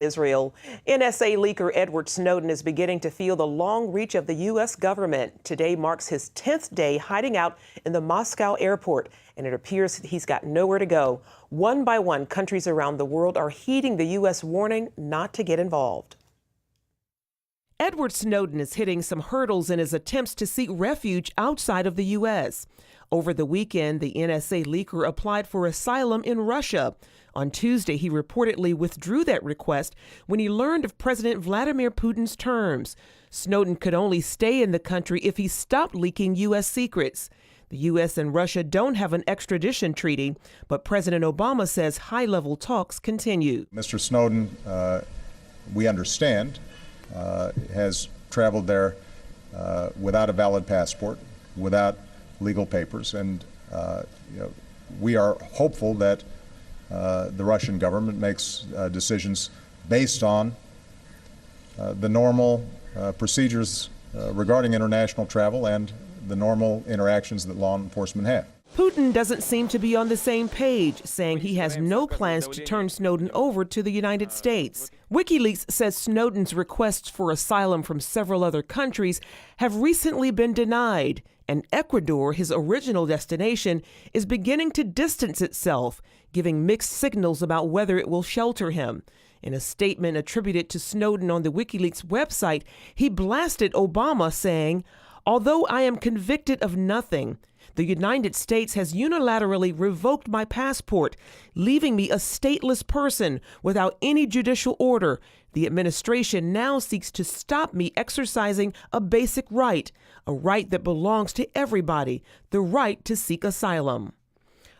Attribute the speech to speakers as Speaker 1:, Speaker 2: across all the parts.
Speaker 1: Israel. NSA leaker Edward Snowden is beginning to feel the long reach of the U.S. government. Today marks his 10th day hiding out in the Moscow airport, and it appears he's got nowhere to go. One by one, countries around the world are heeding the U.S. warning not to get involved. Edward Snowden is hitting some hurdles in his attempts to seek refuge outside of the U.S. Over the weekend, the NSA leaker applied for asylum in Russia. On Tuesday, he reportedly withdrew that request when he learned of President Vladimir Putin's terms. Snowden could only stay in the country if he stopped leaking U.S. secrets. The U.S. and Russia don't have an extradition treaty, but President Obama says high-level talks continue.
Speaker 2: Mr. Snowden, we understand, has traveled there without a valid passport, without legal papers, and we are hopeful that the Russian government makes decisions based on the normal procedures regarding international travel and the normal interactions that law enforcement have.
Speaker 1: Putin doesn't seem to be on the same page, saying he has no plans to turn Snowden over to the United States. WikiLeaks says Snowden's requests for asylum from several other countries have recently been denied, and Ecuador, his original destination, is beginning to distance itself, giving mixed signals about whether it will shelter him. In a statement attributed to Snowden on the WikiLeaks website, he blasted Obama, saying, "Although I am convicted of nothing, the United States has unilaterally revoked my passport, leaving me a stateless person without any judicial order. The administration now seeks to stop me exercising a basic right, a right that belongs to everybody, the right to seek asylum."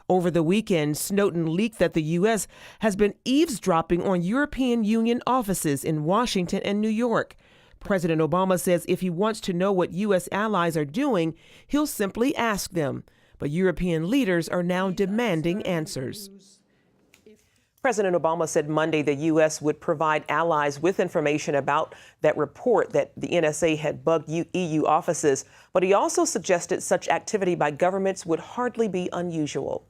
Speaker 1: Over the weekend, Snowden leaked that the U.S. has been eavesdropping on European Union offices in Washington and New York. President Obama says if he wants to know what U.S. allies are doing, he'll simply ask them. But European leaders are now demanding answers. President Obama said Monday the U.S. would provide allies with information about that report that the NSA had bugged EU offices, but he also suggested such activity by governments would hardly be unusual.